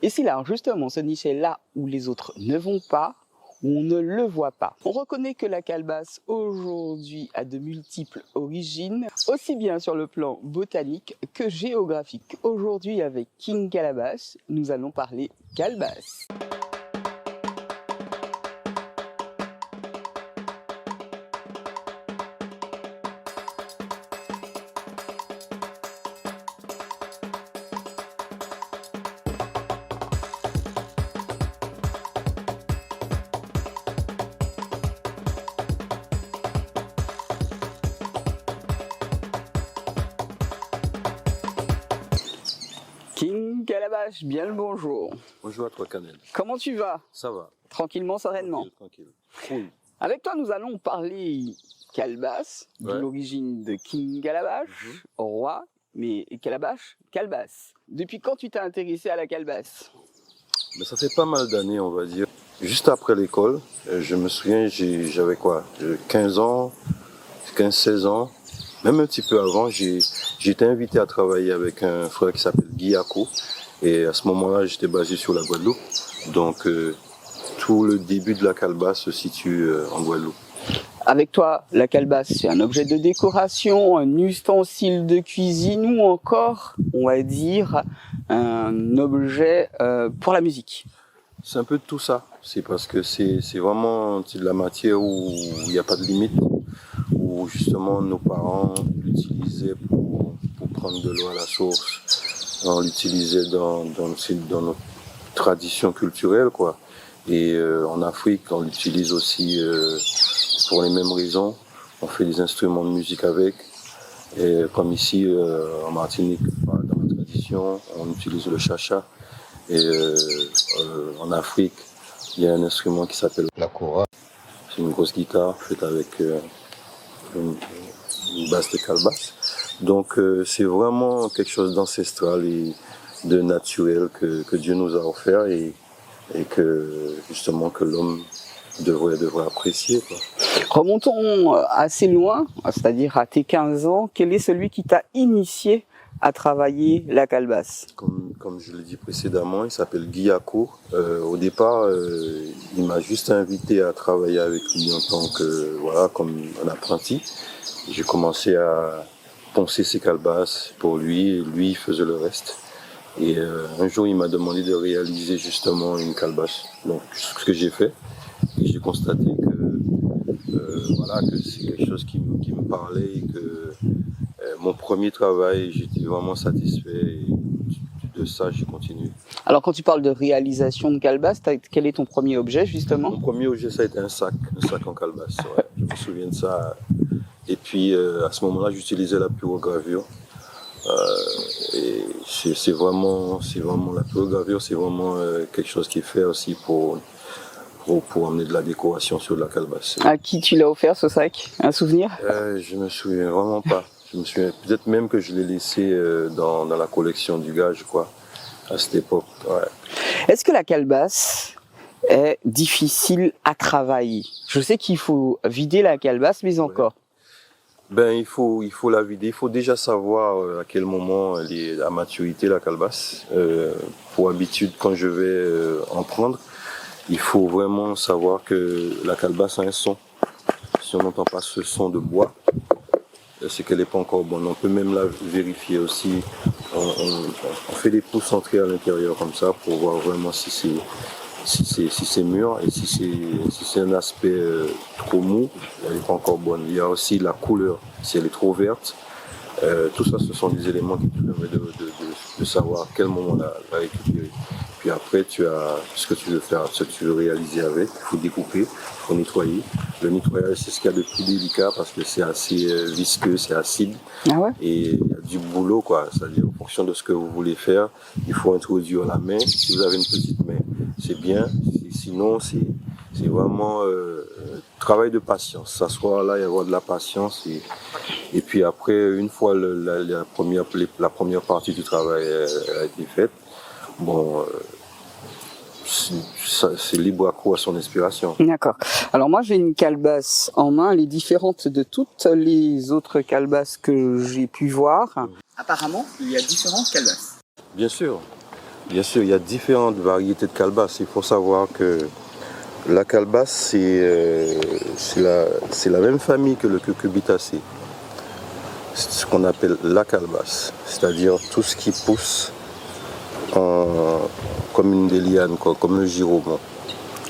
Et si là, justement, ce niche est là où les autres ne vont pas, où on ne le voit pas. On reconnaît que la calebasse aujourd'hui a de multiples origines, aussi bien sur le plan botanique que géographique. Aujourd'hui, avec King Calabash, nous allons parler calebasse. King Calabash, bien le bonjour. Bonjour à toi, Canel. Comment tu vas? Ça va? Tranquillement, sereinement. Tranquille. Cool. Avec toi, nous allons parler calebasse, de l'origine de King Calabash, roi, mais Calabash, calebasse. Depuis quand tu t'es intéressé à la calebasse? Mais ça fait pas mal d'années, on va dire. Juste après l'école, je me souviens, j'avais quoi? 15 ans, 15-16 ans. Même un petit peu avant, j'ai été invité à travailler avec un frère qui s'appelle Guy Yako. Et à ce moment-là, j'étais basé sur la Guadeloupe. Donc, tout le début de la calebasse se situe en Guadeloupe. Avec toi, la calebasse, c'est un objet de décoration, un ustensile de cuisine ou encore, on va dire, un objet pour la musique. C'est un peu de tout ça. C'est parce que c'est vraiment de la matière où il n'y a pas de limite. Où justement nos parents l'utilisaient pour prendre de l'eau à la source. On l'utilisait dans notre tradition culturelle, quoi. Et en Afrique, on l'utilise aussi pour les mêmes raisons. On fait des instruments de musique avec. Et comme ici, en Martinique, dans la tradition, on utilise le chacha. Et en Afrique, il y a un instrument qui s'appelle la kora. C'est une grosse guitare faite avec une basse de calebasse. Donc c'est vraiment quelque chose d'ancestral et de naturel que Dieu nous a offert et que justement que l'homme devrait apprécier, quoi. Remontons assez loin, c'est-à-dire à tes 15 ans. Quel est celui qui t'a initié à travailler la calebasse? Comme je l'ai dit précédemment, il s'appelle Guy Yako. Au départ, il m'a juste invité à travailler avec lui en tant que, comme un apprenti. J'ai commencé à poncer ses calebasses pour lui et lui il faisait le reste. Et un jour, il m'a demandé de réaliser justement une calebasse. Donc, ce que j'ai fait, et j'ai constaté que c'est quelque chose qui me parlait et que mon premier travail, j'étais vraiment satisfait et de ça, j'ai continué. Alors, quand tu parles de réalisation de calebasse, quel est ton premier objet justement? Mon premier objet, ça a été un sac en calebasse. Ouais. Je me souviens de ça. Et puis, à ce moment-là, j'utilisais la pyrogravure. Et c'est vraiment la pyrogravure, c'est vraiment quelque chose qui est fait aussi pour amener de la décoration sur de la calebasse. À qui tu l'as offert ce sac? Un souvenir? Je me souviens vraiment pas. Je me souviens peut-être même que je l'ai laissé dans la collection du gage, quoi, à cette époque. Ouais. Est-ce que la calebasse est difficile à travailler? Je sais qu'il faut vider la calebasse, mais encore. Il faut la vider. Il faut déjà savoir à quel moment elle est à maturité, la calebasse. Pour habitude, quand je vais en prendre, il faut vraiment savoir que la calebasse a un son. Si on n'entend pas ce son de bois, c'est qu'elle n'est pas encore bonne. On peut même la vérifier aussi. On fait des pouces entrés à l'intérieur comme ça pour voir vraiment si c'est mûr et si c'est un aspect trop mou, elle n'est pas encore bonne. Il y a aussi la couleur, si elle est trop verte. Tout ça, ce sont des éléments qui te permettent de savoir à quel moment la récupérer. Puis après, tu as ce que tu veux faire, ce que tu veux réaliser avec. Il faut découper, il faut nettoyer. Le nettoyage, c'est ce qu'il y a de plus délicat parce que c'est assez visqueux, c'est acide. Ah ouais? Et il y a du boulot, quoi. C'est-à-dire, en fonction de ce que vous voulez faire, il faut introduire la main. Si vous avez une petite main, c'est bien. Sinon, c'est vraiment travail de patience. S'asseoir là, y avoir de la patience. Et puis après, une fois la première partie du travail a été faite, c'est libre à son inspiration. D'accord. Alors moi j'ai une calebasse en main, elle est différente de toutes les autres calebasses que j'ai pu voir. Apparemment, il y a différentes calebasses. Bien sûr, il y a différentes variétés de calebasses. Il faut savoir que la calebasse, c'est la même famille que le cucurbitacée. C'est ce qu'on appelle la calebasse, c'est-à-dire tout ce qui pousse comme une des lianes, comme le giromon.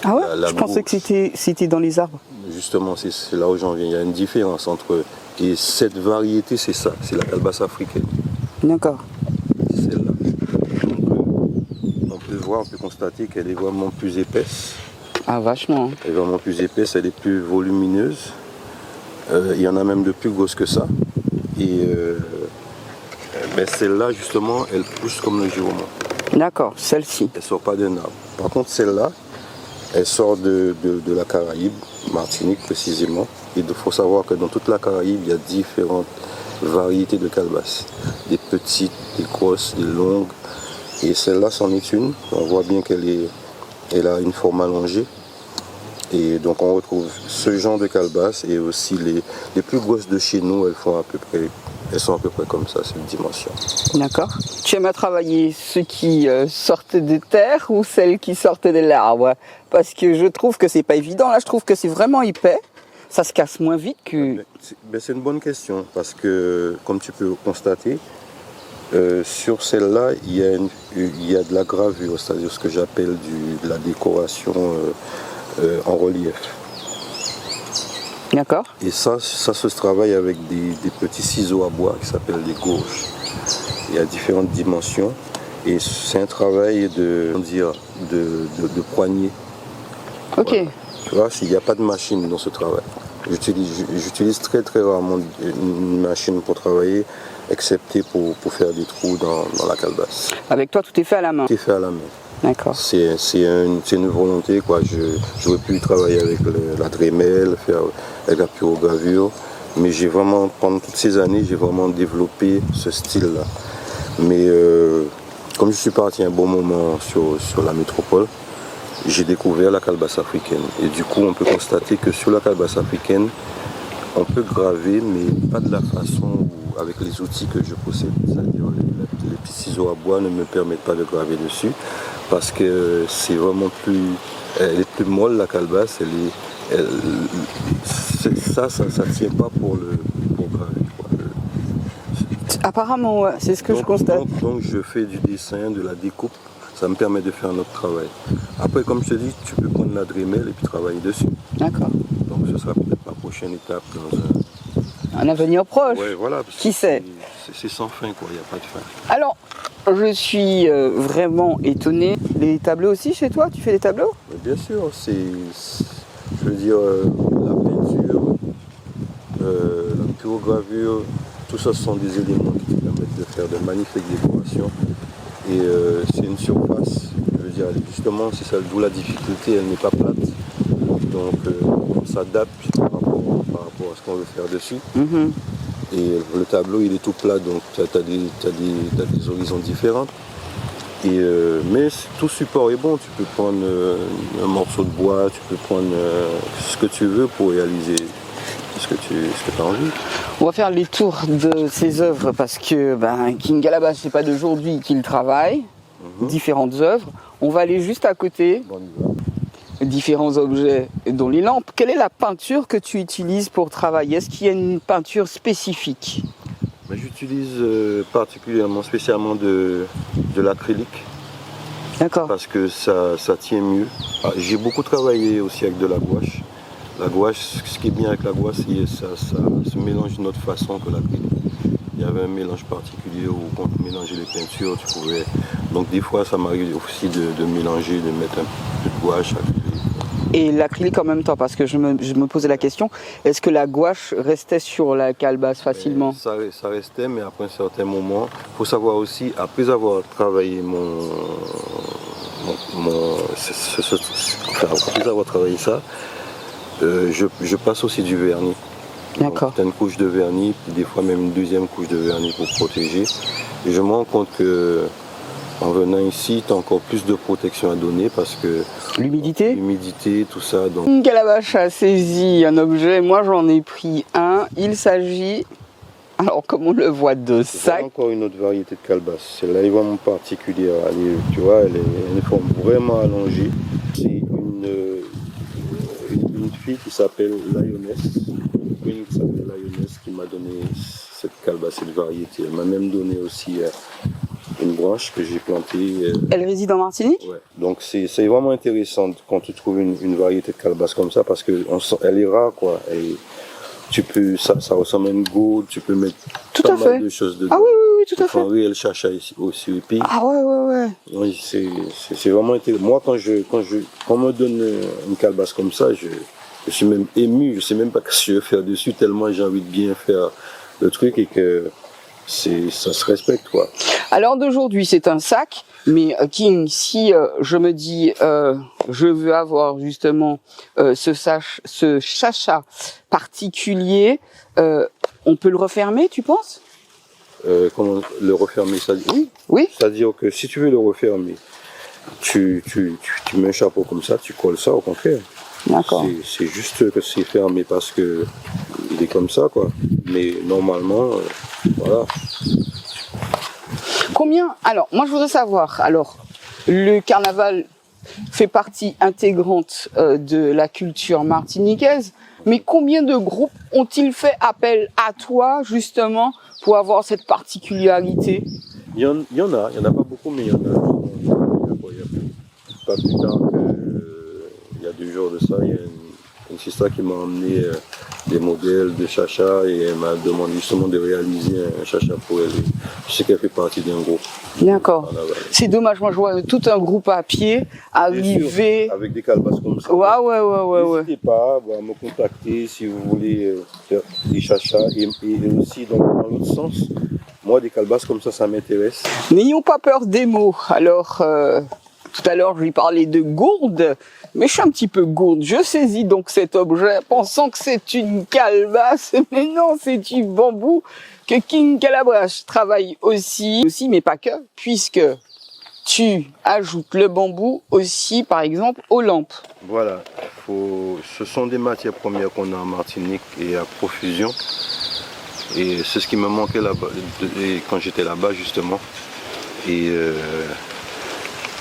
Ah ouais, je pensais que c'était dans les arbres. Justement, c'est là où j'en viens. Il y a une différence entre... Et cette variété, c'est ça, c'est la calebasse africaine. D'accord. C'est celle-là. On peut voir, on peut constater qu'elle est vraiment plus épaisse. Ah vachement. Elle est vraiment plus épaisse, elle est plus volumineuse. Il y en a même de plus grosses que ça. Et celle-là, justement, elle pousse comme le giromon. D'accord, celle-ci. Elle ne sort pas d'un arbre. Par contre, celle-là, elle sort de la Caraïbe, Martinique précisément. Il faut savoir que dans toute la Caraïbe, il y a différentes variétés de calebasses. Des petites, des grosses, des longues. Et celle-là, c'en est une. On voit bien qu'elle a une forme allongée. Et donc on retrouve ce genre de calebasse et aussi les plus grosses de chez nous, elles sont à peu près comme ça, cette dimension. D'accord. Tu aimes à travailler ceux qui sortent de terre ou celles qui sortent de l'arbre? Parce que je trouve que c'est pas évident. Là, je trouve que c'est vraiment épais. Ça se casse moins vite que... C'est une bonne question parce que, comme tu peux constater, sur celle-là, il y a de la gravure, c'est-à-dire ce que j'appelle de la décoration en relief. D'accord. Et ça se travaille avec des petits ciseaux à bois qui s'appellent des gauges. Il y a différentes dimensions et c'est un travail de poignée. Ok. Voilà. Tu vois, il n'y a pas de machine dans ce travail. J'utilise très très rarement une machine pour travailler, excepté pour faire des trous dans la calebasse. Avec toi, tout est fait à la main? Tout est fait à la main. D'accord. C'est une volonté, quoi. J'aurais pu travailler avec la Dremel, faire avec la pyrogravure, mais pendant toutes ces années, j'ai vraiment développé ce style-là. Mais comme je suis parti un bon moment sur la métropole, j'ai découvert la calebasse africaine. Et du coup, on peut constater que sur la calebasse africaine, on peut graver, mais pas de la façon avec les outils que je possède. C'est-à-dire les petits ciseaux à bois ne me permettent pas de graver dessus parce que c'est vraiment elle est plus molle, la calebasse. Ça tient pas pour graver, quoi. Apparemment, ouais, c'est ce que je constate. Donc je fais du dessin, de la découpe. Ça me permet de faire notre travail. Après, comme je te dis, tu peux prendre la Dremel et puis travailler dessus. D'accord. Donc ce sera peut-être ma prochaine étape dans un avenir proche. Ouais, voilà. Qui sait? C'est sans fin, quoi. Il n'y a pas de fin. Alors, je suis vraiment étonné. Les tableaux aussi chez toi? Tu fais des tableaux? Mais bien sûr, je veux dire, la peinture, la pyrogravure, tout ça, ce sont des éléments qui te permettent de faire de magnifiques décorations. Et c'est une surface, je veux dire, justement, c'est ça, d'où la difficulté, elle n'est pas plate. Donc on s'adapte par rapport à ce qu'on veut faire dessus. Mm-hmm. Et le tableau, il est tout plat, donc tu as des horizons différents. Mais tout support est bon, tu peux prendre un morceau de bois, tu peux prendre ce que tu veux pour réaliser ce que tu as envie. On va faire les tours de ses œuvres parce que King Calabash, c'est pas d'aujourd'hui qu'il travaille, différentes œuvres. On va aller juste à côté, différents objets dont les lampes. Quelle est la peinture que tu utilises pour travailler? Est-ce qu'il y a une peinture spécifique? J'utilise spécialement de l'acrylique. D'accord. Parce que ça tient mieux. J'ai beaucoup travaillé aussi avec de la gouache. La gouache, ce qui est bien avec la gouache, c'est que ça se mélange d'une autre façon que l'acrylique. Il y avait un mélange particulier où quand tu mélangeais les peintures, tu pouvais... Donc des fois, ça m'arrive aussi de mélanger, de mettre un peu de gouache, acrylique. Et l'acrylique en même temps, parce que je me posais la question, est-ce que la gouache restait sur la calebasse facilement? Ça restait, mais après un certain moment, il faut savoir aussi, après avoir travaillé après avoir travaillé ça, je passe aussi du vernis. D'accord. Donc, une couche de vernis, puis des fois même une deuxième couche de vernis pour protéger. Et je me rends compte que En venant ici, tu as encore plus de protection à donner parce que L'humidité, tout ça. Donc... Une calabash a saisi un objet, moi j'en ai pris un. Il s'agit, alors comme on le voit, de sac. C'est encore une autre variété de calebasse. Celle-là est vraiment particulière. Tu vois, elle a une forme vraiment allongée. C'est une fille qui s'appelle Lioness. Une qui s'appelle Lioness qui m'a donné cette calebasse, cette variété. Elle m'a même donné aussi une branche que j'ai plantée. Elle réside en Martinique? Ouais. Donc c'est vraiment intéressant quand tu trouves une variété de calebasse comme ça parce que elle est rare quoi. Et tu peux, ça ressemble à une gourde, tu peux mettre pas mal de choses dedans. Ah oui, oui, oui, tout à fait. Un réel chacha aussi au pied. Ah ouais, ouais, ouais. Oui, c'est vraiment intéressant. Moi, quand on me donne une calebasse comme ça, je suis même ému. Je sais même pas ce que je vais faire dessus tellement j'ai envie de bien faire le truc et que ça se respecte quoi. Alors d'aujourd'hui, c'est un sac, mais King, si je me dis, je veux avoir justement ce chacha particulier, on peut le refermer, tu penses? Comment le refermer ça? Oui. Oui. C'est-à-dire que si tu veux le refermer, tu mets un chapeau comme ça, tu colles ça au contraire. D'accord. C'est juste que c'est fermé parce que il est comme ça quoi. Mais normalement, voilà. Combien? Alors, moi je voudrais savoir. Alors, le carnaval fait partie intégrante de la culture martiniquaise, mais combien de groupes ont-ils fait appel à toi justement pour avoir cette particularité? Il y en a pas beaucoup, mais il y en a. Pas plus tard il y a 2 jours de ça, il y a une sister qui m'a emmené des modèles de chacha et elle m'a demandé justement de réaliser un chacha pour elle. Je sais qu'elle fait partie d'un groupe. D'accord. C'est dommage, moi je vois tout un groupe à pied arriver. Avec des calebasses comme ça. Ouais. N'hésitez pas à me contacter si vous voulez faire des chachas et aussi dans l'autre sens. Moi, des calebasses comme ça m'intéresse. N'ayons pas peur des mots. Alors, tout à l'heure, je lui parlais de gourde, mais je suis un petit peu gourde. Je saisis donc cet objet pensant que c'est une calebasse, mais non, c'est du bambou que King Calabash travaille aussi, mais pas que, puisque tu ajoutes le bambou aussi, par exemple, aux lampes. Voilà, ce sont des matières premières qu'on a en Martinique et à profusion. Et c'est ce qui me manquait là-bas, quand j'étais là-bas justement. Et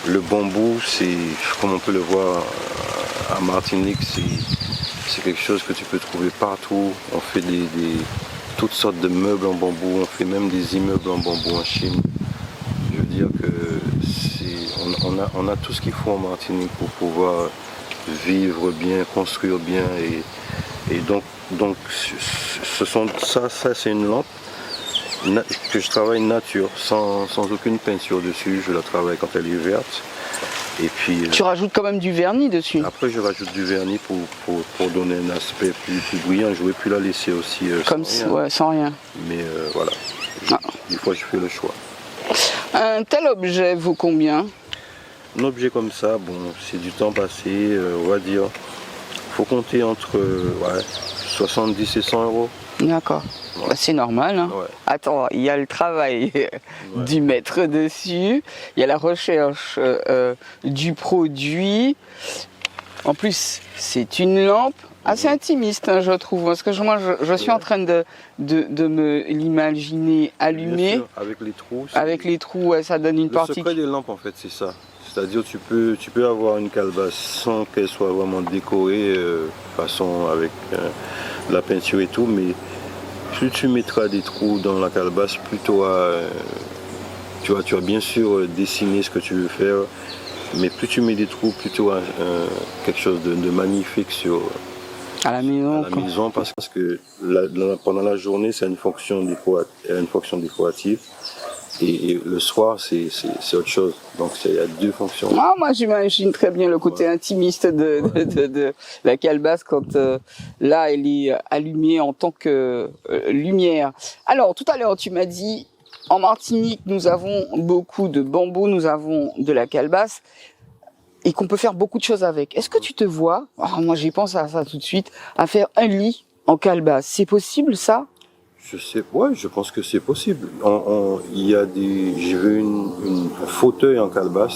le bambou, c'est, comme on peut le voir à Martinique, c'est quelque chose que tu peux trouver partout. On fait toutes sortes de meubles en bambou, on fait même des immeubles en bambou en Chine. Je veux dire que on a tout ce qu'il faut en Martinique pour pouvoir vivre bien, construire bien. Et donc ça c'est une lampe que je travaille nature, sans aucune peinture dessus. Je la travaille quand elle est verte. Et puis, tu rajoutes quand même du vernis dessus. Après je rajoute du vernis pour donner un aspect plus brillant. Je ne vais plus la laisser aussi comme sans rien. Ouais, sans rien. Mais voilà, des fois je fais le choix. Un tel objet vaut combien? Un objet comme ça, bon, c'est du temps passé, on va dire. Faut compter entre 70 et 100 euros. D'accord. Ouais. Bah, c'est normal. Hein. Ouais. Attends, il y a le travail du maître dessus, il y a la recherche du produit. En plus, c'est une lampe assez intimiste, hein, je trouve. Parce que moi, je suis en train de me l'imaginer allumée. Avec les trous. Avec les trous, ouais, ça donne une partie. Le secret des lampes, en fait, c'est ça. C'est-à-dire tu peux avoir une calebasse sans qu'elle soit vraiment décorée, façon avec la peinture et tout, mais plus tu mettras des trous dans la calebasse, plus tu vas bien sûr dessiner ce que tu veux faire, mais plus tu mets des trous, plus tu as quelque chose de magnifique à la maison. Parce que pendant la journée, c'est une fonction décorative. Et le soir, c'est autre chose. Donc, il y a 2 fonctions. Ah, moi, j'imagine très bien le côté intimiste de la calebasse quand là, elle est allumée en tant que lumière. Alors, tout à l'heure, tu m'as dit, en Martinique, nous avons beaucoup de bambou, nous avons de la calebasse et qu'on peut faire beaucoup de choses avec. Est-ce que tu te vois, moi, j'y pense à ça tout de suite, à faire un lit en calebasse? C'est possible, ça? Je sais, ouais, je pense que c'est possible. Il y a j'ai vu un fauteuil en calebasse.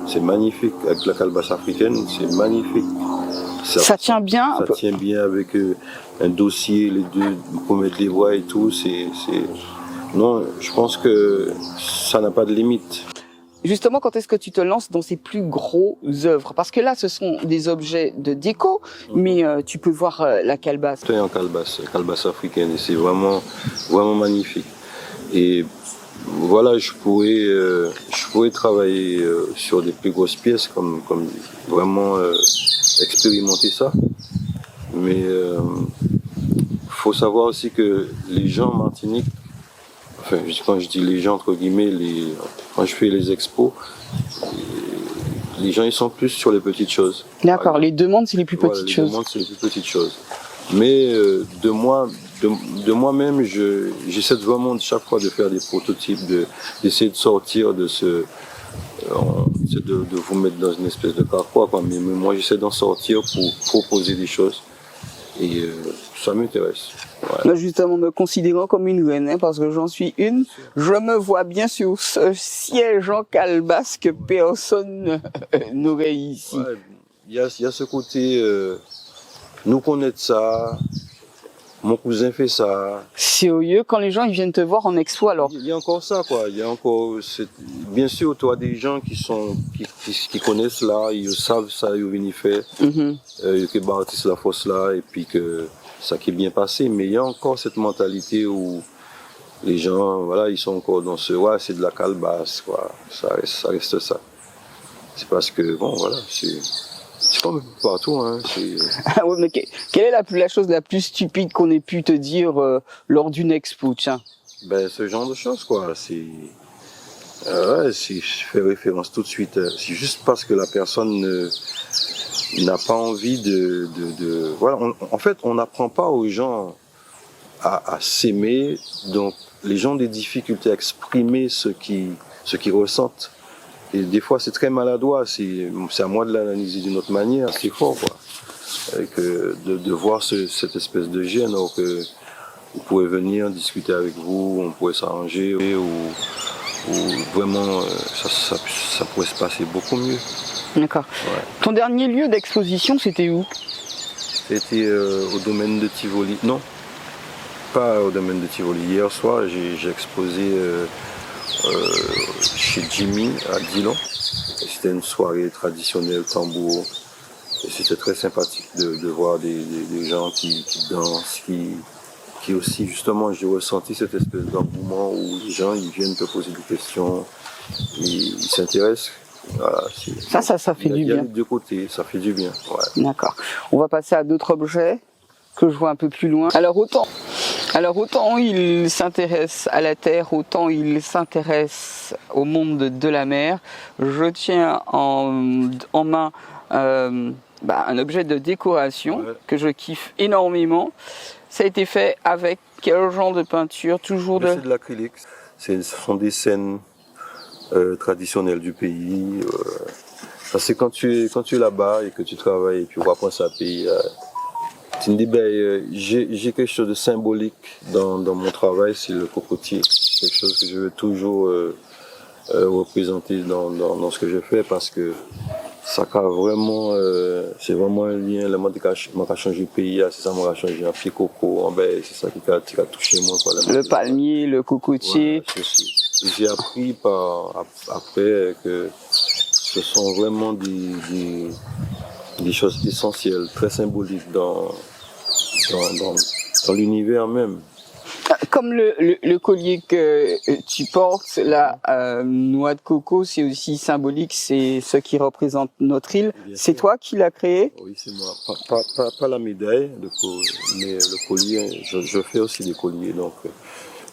C'est magnifique, avec la calebasse africaine, c'est magnifique. Ça tient bien. Ça tient bien avec un dossier, les deux, pour mettre les voix et tout. Non, je pense que ça n'a pas de limite. Justement, quand est-ce que tu te lances dans ces plus gros œuvres? Parce que là, ce sont des objets de déco, mais tu peux voir la calebasse. C'est en calebasse, africaine, et c'est vraiment, vraiment magnifique. Et voilà, je pourrais travailler sur des plus grosses pièces, comme vraiment expérimenter ça. Mais faut savoir aussi que les gens en Martinique, enfin, quand je dis les gens entre guillemets, quand je fais les expos, les gens ils sont plus sur les petites choses. D'accord, les demandes c'est les plus petites choses. Les demandes c'est les plus petites choses. Mais de moi-même, j'essaie vraiment chaque fois de faire des prototypes, d'essayer de sortir de de vous mettre dans une espèce de carquois, quoi. Mais moi j'essaie d'en sortir pour proposer des choses. Et ça m'intéresse. Ouais. Là, justement, me considérant comme une reine, hein, parce que j'en suis une, je me vois bien sur ce siège en calebasse que personne n'aurait ici. Ouais, il y a ce côté, nous connaître ça, mon cousin fait ça. Sérieux, quand les gens ils viennent te voir en expo, alors il y a encore ça, quoi. Il y a encore, bien sûr, toi, des gens qui connaissent là, ils savent ça, ils viennent faire, que bâtissent la fosse là, et puis que ça qui est bien passé. Mais il y a encore cette mentalité où les gens, voilà, ils sont encore dans ouais, c'est de la calebasse, quoi. Ça reste ça. C'est parce que, bon, voilà, c'est comme partout, hein. Ouais, mais quelle est la chose la plus stupide qu'on ait pu te dire lors d'une expo, tiens? Ben, ce genre de choses, quoi. Ouais, je fais référence tout de suite. C'est juste parce que la personne n'a pas envie voilà. En fait, on n'apprend pas aux gens à s'aimer. Donc, les gens ont des difficultés à exprimer ce qu'ils ressentent. Et des fois, c'est très maladroit. C'est à moi de l'analyser d'une autre manière. C'est fort, quoi. De voir cette espèce de gêne. Alors que vous pouvez venir discuter avec vous, on pourrait s'arranger, ou vraiment, ça pourrait se passer beaucoup mieux. D'accord. Ouais. Ton dernier lieu d'exposition, c'était où? C'était au domaine de Tivoli. Non, pas au domaine de Tivoli. Hier soir, j'ai exposé chez Jimmy à Dillon. C'était une soirée traditionnelle, tambour. Et c'était très sympathique de voir des gens qui dansent, qui aussi, justement, j'ai ressenti cette espèce d'engouement où les gens ils viennent te poser des questions, ils s'intéressent. Voilà, ça fait du bien. Il y a les deux côtés, ça fait du bien. Ouais. D'accord. On va passer à d'autres objets que je vois un peu plus loin. Alors autant il s'intéresse à la terre, autant il s'intéresse au monde de la mer. Je tiens en main un objet de décoration que je kiffe énormément. Ça a été fait avec quel genre de peinture? Toujours C'est de l'acrylique. Ce sont des scènes traditionnelles du pays. Parce que quand tu es là-bas et que tu travailles et puis on va penser à pays, tu me dis, j'ai quelque chose de symbolique dans mon travail, c'est le cocotier. C'est quelque chose que je veux toujours représenter dans ce que je fais parce que ça a vraiment, c'est vraiment un lien. Le monde qui a changé le pays, c'est ça, m'a changé un pied coco, c'est ça qui a touché moi. Quoi, le palmier, le cocotier. Ouais, j'ai appris après que ce sont vraiment des choses essentielles, très symboliques dans l'univers même. Comme le collier que tu portes, la noix de coco, c'est aussi symbolique, c'est ce qui représente notre île. C'est toi qui l'as créé? Oui, c'est moi. Pas la médaille, mais le collier. Je fais aussi des colliers. Donc,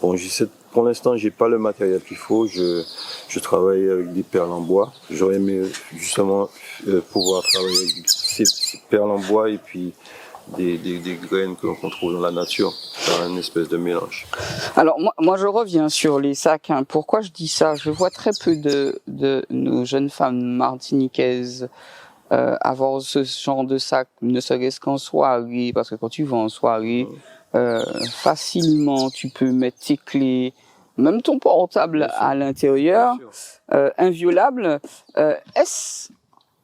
bon, pour l'instant, j'ai pas le matériel qu'il faut. Je travaille avec des perles en bois. J'aurais aimé justement pouvoir travailler avec ces perles en bois et puis des graines que l'on trouve dans la nature, faire une espèce de mélange. Alors moi je reviens sur les sacs. Hein. Pourquoi je dis ça? Je vois très peu de nos jeunes femmes martiniquaises avoir ce genre de sac, ne serait-ce qu'en soirée, parce que quand tu vas en soirée, facilement, tu peux mettre tes clés, même ton portable à l'intérieur, inviolable. Est-ce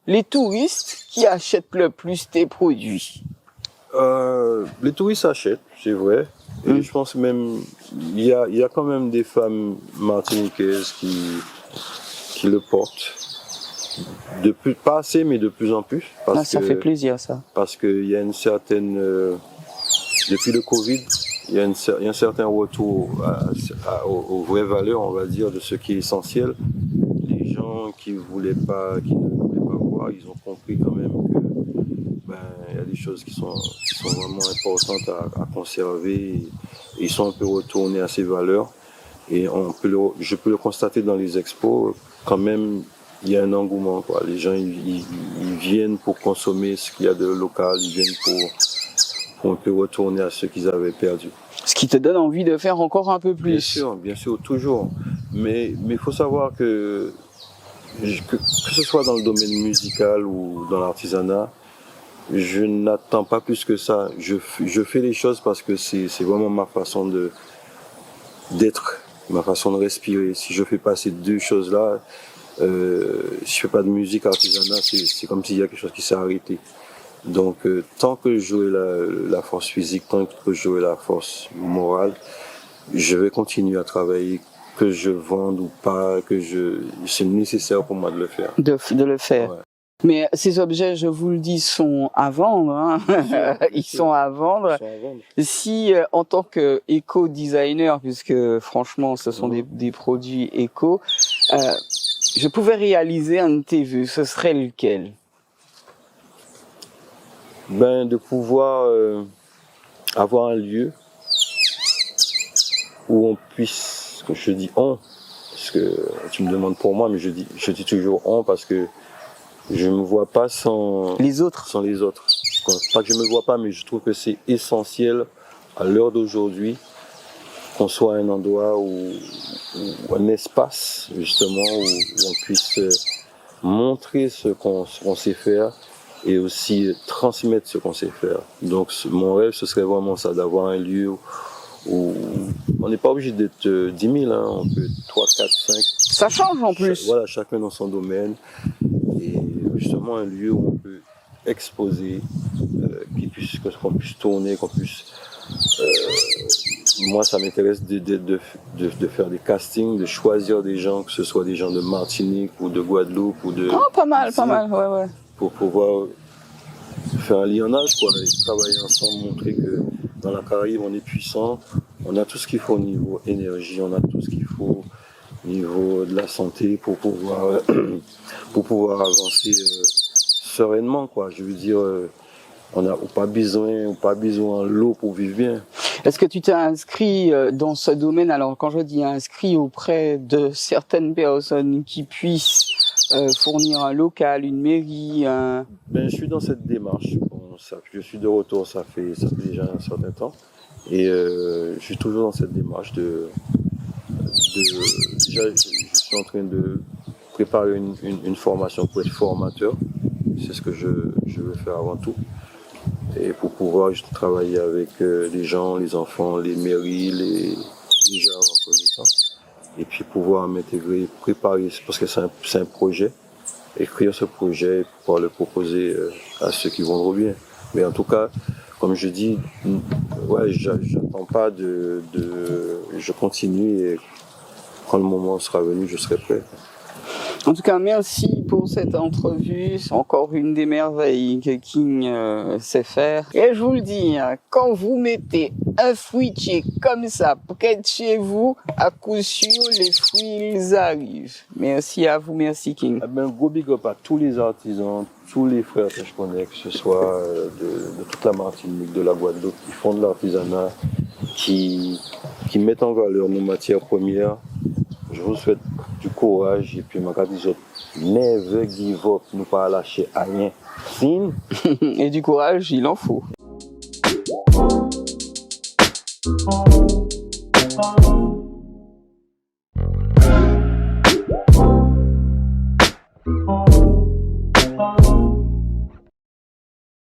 les touristes qui achètent le plus tes produits? Les touristes achètent, c'est vrai. Et je pense même, il y a quand même des femmes martiniquaises qui le portent. Pas assez, mais de plus en plus. Ça fait plaisir, ça. Parce qu'il y a une certaine, depuis le Covid, il y a un certain retour aux vraies valeurs, on va dire, de ce qui est essentiel. Les gens qui ne voulaient pas voir, ils ont compris quand même que il y a des choses qui sont vraiment importantes à conserver. Et ils sont un peu retournés à ces valeurs. Et je peux le constater dans les expos, quand même, il y a un engouement, quoi. Les gens, ils viennent pour consommer ce qu'il y a de local, ils viennent pour un peu retourner à ce qu'ils avaient perdu. Ce qui te donne envie de faire encore un peu plus. Bien sûr, toujours. Mais il faut savoir que ce soit dans le domaine musical ou dans l'artisanat, je n'attends pas plus que ça. Je fais les choses parce que c'est vraiment ma façon d'être, ma façon de respirer. Si je fais pas ces deux choses-là, si je fais pas de musique artisanat, c'est comme s'il y a quelque chose qui s'est arrêté. Donc, tant que j'aurai la force physique, tant que j'aurai la force morale, je vais continuer à travailler, que je vende ou pas, c'est nécessaire pour moi de le faire. De le faire. Ouais. Mais ces objets, je vous le dis, sont à vendre. Hein. Ils sont à vendre. Si, en tant que éco-designer, puisque franchement, ce sont des produits éco, je pouvais réaliser un de tes vœux, ce serait lequel? De pouvoir avoir un lieu où on puisse, je dis on, parce que tu me demandes pour moi, mais je dis toujours on parce que je me vois pas sans les autres. Pas que je me vois pas, mais je trouve que c'est essentiel à l'heure d'aujourd'hui qu'on soit un endroit ou un espace justement où on puisse montrer ce qu'on sait faire et aussi transmettre ce qu'on sait faire. Donc mon rêve, ce serait vraiment ça, d'avoir un lieu où on n'est pas obligé d'être 10 000, hein, on peut être 3, 4, 5. Ça change en plus. Voilà, chacun dans son domaine. Et justement un lieu où on peut exposer, qu'on puisse tourner, qu'on puisse... moi, ça m'intéresse de faire des castings, de choisir des gens, que ce soit des gens de Martinique ou de Guadeloupe ou de... Oh, pas mal, ouais. Pour pouvoir faire un lionnage, quoi, et travailler ensemble, montrer que dans la Caraïbe, on est puissant, on a tout ce qu'il faut au niveau énergie, on a tout ce qu'il faut au niveau de la santé pour pouvoir avancer sereinement, quoi. Je veux dire, on n'a pas besoin de l'eau pour vivre bien. Est-ce que tu t'es inscrit dans ce domaine? Alors, quand je dis inscrit, auprès de certaines personnes qui puissent fournir un local, une mairie, je suis dans cette démarche. Je suis de retour, ça fait déjà un certain temps. Et je suis toujours dans cette démarche déjà, je suis en train de préparer une formation pour être formateur. C'est ce que je veux faire avant tout. Et pour pouvoir travailler avec les gens, les enfants, les mairies, les gens reconnaissants. Et puis pouvoir m'intégrer, préparer, parce que c'est un projet, écrire ce projet et pouvoir le proposer à ceux qui vont bien. Mais en tout cas, comme je dis, ouais, j'attends pas je continue et quand le moment sera venu, je serai prêt. En tout cas, merci pour cette entrevue. C'est encore une des merveilles que King sait faire. Et je vous le dis, quand vous mettez un fruitier comme ça près de chez vous, à coup sûr, les fruits, ils arrivent. Merci à vous, merci King. Gros big up à tous les artisans, tous les frères que je connais, que ce soit de toute la Martinique, de la Guadeloupe, qui font de l'artisanat, qui mettent en valeur nos matières premières. Je vous souhaite du courage et puis ma dit never give up, nous pas lâcher à rien. Et du courage, il en faut.